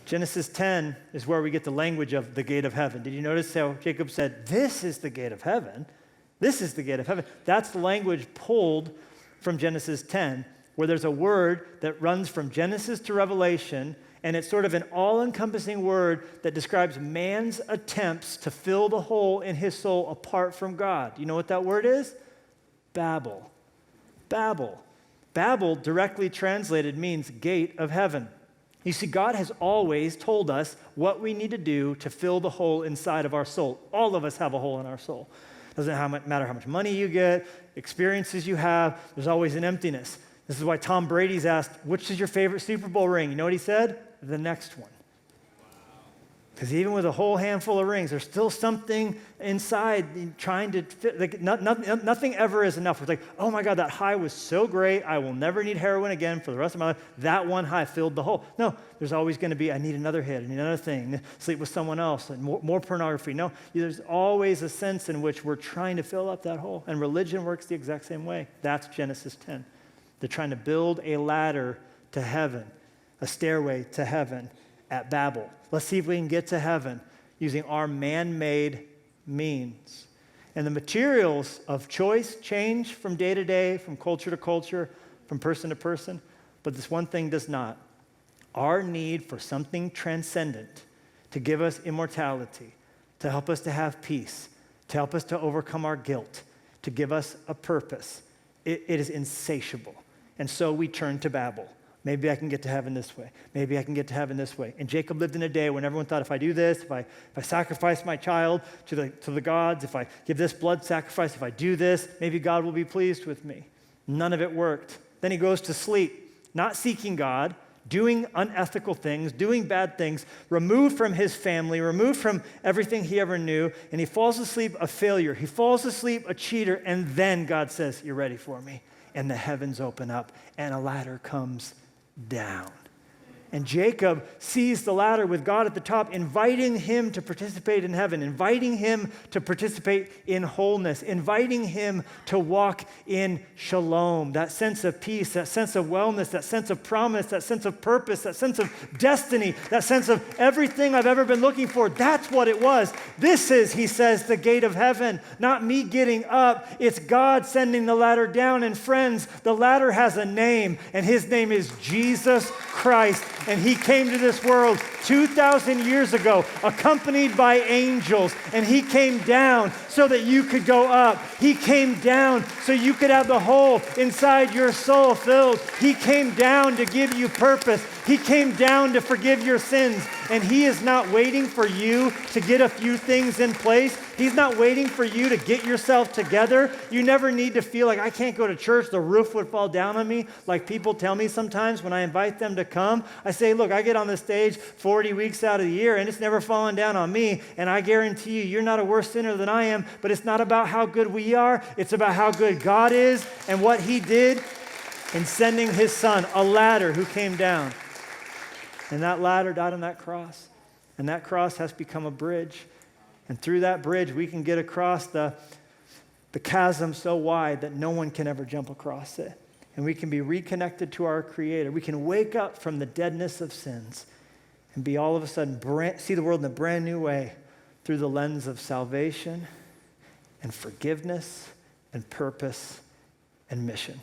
Genesis 10 is where we get the language of the gate of heaven. Did you notice how Jacob said, this is the gate of heaven? This is the gate of heaven. That's the language pulled from Genesis 10, where there's a word that runs from Genesis to Revelation, and it's sort of an all-encompassing word that describes man's attempts to fill the hole in his soul apart from God. You know what that word is? Babel. Babel. Babel, directly translated, means gate of heaven. You see, God has always told us what we need to do to fill the hole inside of our soul. All of us have a hole in our soul. Doesn't matter how much money you get, experiences you have, there's always an emptiness. This is why Tom Brady's asked, which is your favorite Super Bowl ring? You know what he said? The next one. Because even with a whole handful of rings, there's still something inside trying to fit. Like, nothing ever is enough. It's like, oh my God, that high was so great. I will never need heroin again for the rest of my life. That one high filled the hole. No, there's always going to be, I need another hit, I need another thing, sleep with someone else, and more pornography. No, there's always a sense in which we're trying to fill up that hole. And religion works the exact same way. That's Genesis 10. They're trying to build a ladder to heaven, a stairway to heaven at Babel. Let's see if we can get to heaven using our man-made means. And the materials of choice change from day to day, from culture to culture, from person to person. But this one thing does not. Our need for something transcendent to give us immortality, to help us to have peace, to help us to overcome our guilt, to give us a purpose, it is insatiable. And so we turn to Babel. Maybe I can get to heaven this way. Maybe I can get to heaven this way. And Jacob lived in a day when everyone thought, if I do this, if I sacrifice my child to the gods, if I give this blood sacrifice, if I do this, maybe God will be pleased with me. None of it worked. Then he goes to sleep, not seeking God, doing unethical things, doing bad things, removed from his family, removed from everything he ever knew, and he falls asleep a failure. He falls asleep a cheater, and then God says, you're ready for me. And the heavens open up, and a ladder comes down. And Jacob sees the ladder with God at the top, inviting him to participate in heaven, inviting him to participate in wholeness, inviting him to walk in shalom, that sense of peace, that sense of wellness, that sense of promise, that sense of purpose, that sense of destiny, that sense of everything I've ever been looking for. That's what it was. This is, he says, the gate of heaven, not me getting up. It's God sending the ladder down. And friends, the ladder has a name, and his name is Jesus Christ. And he came to this world 2,000 years ago, accompanied by angels. And he came down so that you could go up. He came down so you could have the hole inside your soul filled. He came down to give you purpose. He came down to forgive your sins. And he is not waiting for you to get a few things in place. He's not waiting for you to get yourself together. You never need to feel like, I can't go to church, the roof would fall down on me, like people tell me sometimes when I invite them to come. I say, look, I get on the stage 40 weeks out of the year, and it's never fallen down on me, and I guarantee you, you're not a worse sinner than I am, but it's not about how good we are. It's about how good God is and what he did in sending his son, a ladder who came down. And that ladder died on that cross. And that cross has become a bridge. And through that bridge, we can get across the chasm so wide that no one can ever jump across it. And we can be reconnected to our Creator. We can wake up from the deadness of sins and be all of a sudden, see the world in a brand new way through the lens of salvation and forgiveness and purpose and mission.